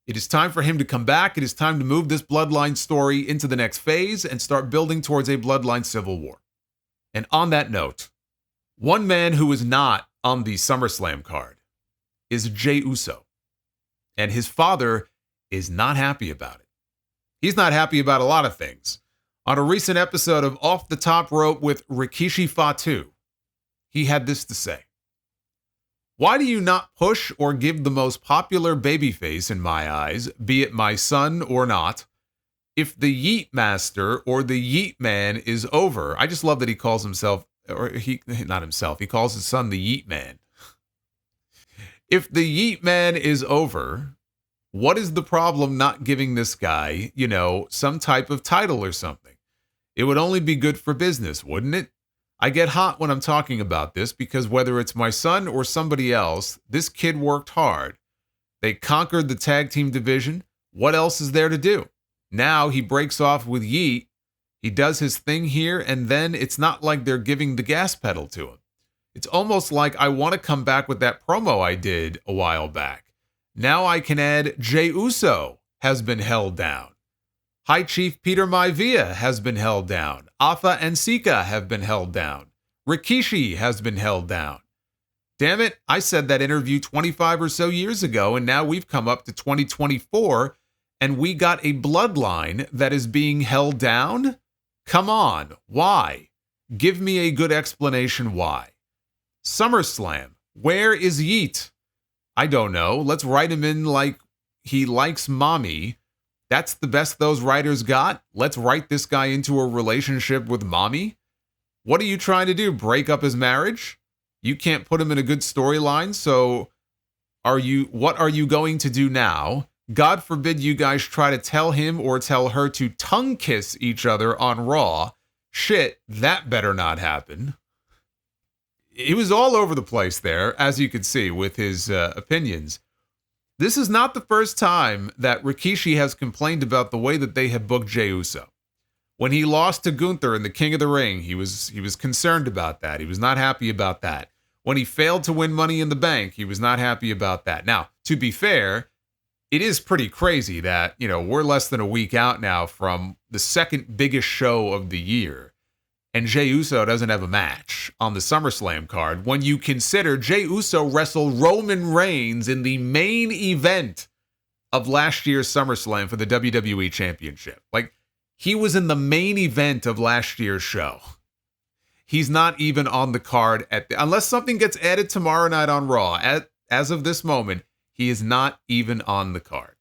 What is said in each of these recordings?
It is time for him to come back. It is time to move this Bloodline story into the next phase and start building towards a Bloodline civil war. And on that note, one man who is not on the Summerslam card is Jey Uso. And his father is not happy about it. He's not happy about a lot of things. On a recent episode of Off the Top Rope with Rikishi Fatu, he had this to say. Why do you not push or give the most popular babyface in my eyes, be it my son or not, if the Yeet Master or the Yeet Man is over? I just love that he calls himself, not himself, he calls his son the Yeet Man. If the Yeet Man is over, what is the problem not giving this guy, some type of title or something? It would only be good for business, wouldn't it? I get hot when I'm talking about this because whether it's my son or somebody else, this kid worked hard. They conquered the tag team division. What else is there to do? Now he breaks off with Yeet. He does his thing here, and then it's not like they're giving the gas pedal to him. It's almost like I want to come back with that promo I did a while back. Now I can add Jey Uso has been held down. High Chief Peter Maivia has been held down. Atha and Sika have been held down. Rikishi has been held down. Damn it, I said that interview 25 or so years ago, and now we've come up to 2024, and we got a Bloodline that is being held down? Come on, why? Give me a good explanation why. SummerSlam, where is Yeet? I don't know. Let's write him in like he likes mommy. That's the best those writers got? Let's write this guy into a relationship with mommy? What are you trying to do? Break up his marriage? You can't put him in a good storyline, so what are you going to do now? God forbid you guys try to tell him or tell her to tongue kiss each other on Raw. Shit, that better not happen. He was all over the place there, as you could see, with his opinions. This is not the first time that Rikishi has complained about the way that they have booked Jey Uso. When he lost to Gunther in the King of the Ring, he was concerned about that. He was not happy about that. When he failed to win Money in the Bank, he was not happy about that. Now, to be fair, it is pretty crazy that, we're less than a week out now from the second biggest show of the year, and Jey Uso doesn't have a match on the SummerSlam card when you consider Jey Uso wrestled Roman Reigns in the main event of last year's SummerSlam for the WWE Championship. Like, he was in the main event of last year's show. He's not even on the card unless something gets added tomorrow night on Raw. As of this moment, he is not even on the card.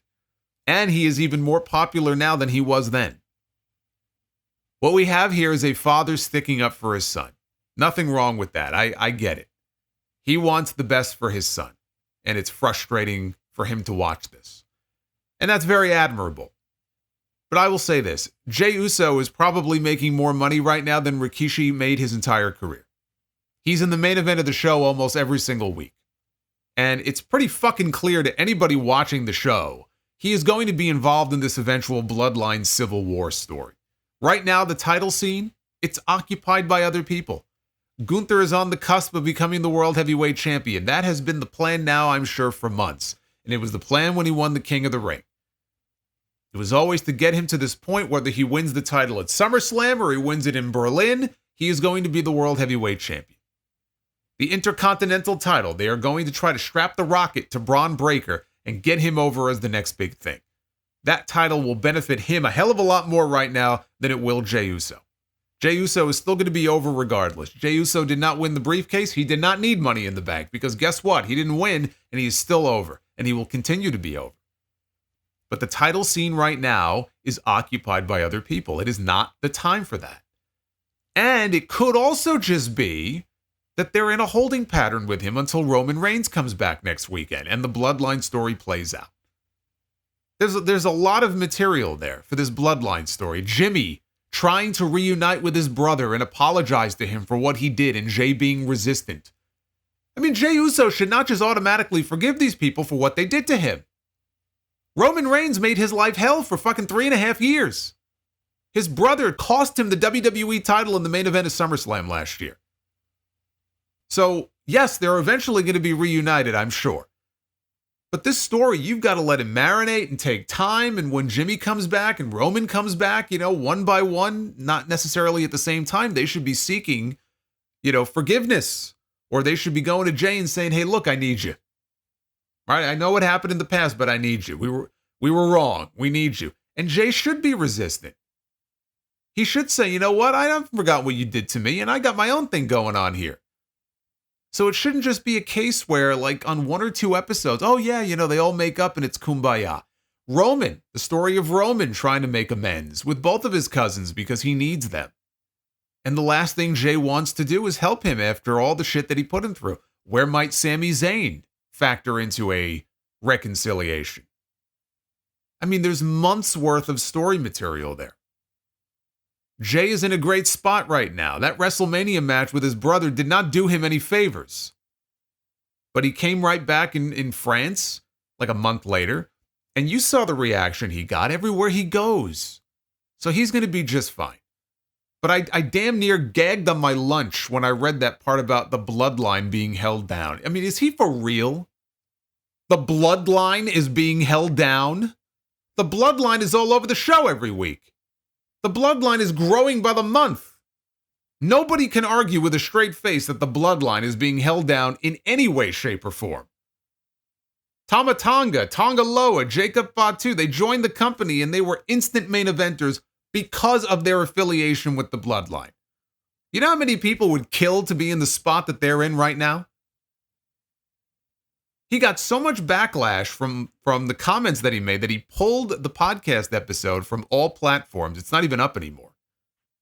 And he is even more popular now than he was then. What we have here is a father sticking up for his son. Nothing wrong with that. I get it. He wants the best for his son. And it's frustrating for him to watch this. And that's very admirable. But I will say this. Jey Uso is probably making more money right now than Rikishi made his entire career. He's in the main event of the show almost every single week. And it's pretty fucking clear to anybody watching the show, he is going to be involved in this eventual Bloodline Civil War story. Right now, the title scene, it's occupied by other people. Gunther is on the cusp of becoming the World Heavyweight Champion. That has been the plan now, I'm sure, for months. And it was the plan when he won the King of the Ring. It was always to get him to this point, whether he wins the title at SummerSlam or he wins it in Berlin, he is going to be the World Heavyweight Champion. The Intercontinental title, they are going to try to strap the rocket to Braun Breaker and get him over as the next big thing. That title will benefit him a hell of a lot more right now than it will Jey Uso. Jey Uso is still going to be over regardless. Jey Uso did not win the briefcase. He did not need Money in the Bank because guess what? He didn't win and he is still over and he will continue to be over. But the title scene right now is occupied by other people. It is not the time for that. And it could also just be that they're in a holding pattern with him until Roman Reigns comes back next weekend and the Bloodline story plays out. There's a lot of material there for this Bloodline story. Jimmy trying to reunite with his brother and apologize to him for what he did and Jey being resistant. I mean, Jey Uso should not just automatically forgive these people for what they did to him. Roman Reigns made his life hell for fucking 3.5 years. His brother cost him the WWE title in the main event of SummerSlam last year. So, yes, they're eventually going to be reunited, I'm sure. But this story, you've got to let it marinate and take time. And when Jimmy comes back and Roman comes back, one by one, not necessarily at the same time, they should be seeking, forgiveness. Or they should be going to Jey and saying, hey, look, I need you. Right? I know what happened in the past, but I need you. We were wrong. We need you. And Jey should be resistant. He should say, you know what? I haven't forgotten what you did to me, and I got my own thing going on here. So it shouldn't just be a case where, like, on 1 or 2 episodes, oh yeah, they all make up and it's kumbaya. Roman, the story of Roman trying to make amends with both of his cousins because he needs them. And the last thing Jey wants to do is help him after all the shit that he put him through. Where might Sami Zayn factor into a reconciliation? I mean, there's months worth of story material there. Jey is in a great spot right now. That WrestleMania match with his brother did not do him any favors. But he came right back in France, like a month later, and you saw the reaction he got everywhere he goes. So he's going to be just fine. But I damn near gagged on my lunch when I read that part about the Bloodline being held down. I mean, is he for real? The Bloodline is being held down? The Bloodline is all over the show every week. The Bloodline is growing by the month. Nobody can argue with a straight face that the Bloodline is being held down in any way, shape, or form. Tama Tonga, Tonga Loa, Jacob Fatu, they joined the company and they were instant main eventers because of their affiliation with the Bloodline. You know how many people would kill to be in the spot that they're in right now? He got so much backlash from the comments that he made that he pulled the podcast episode from all platforms. It's not even up anymore.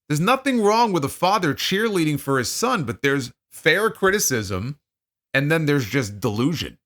There's nothing wrong with a father cheerleading for his son, but there's fair criticism and then there's just delusion.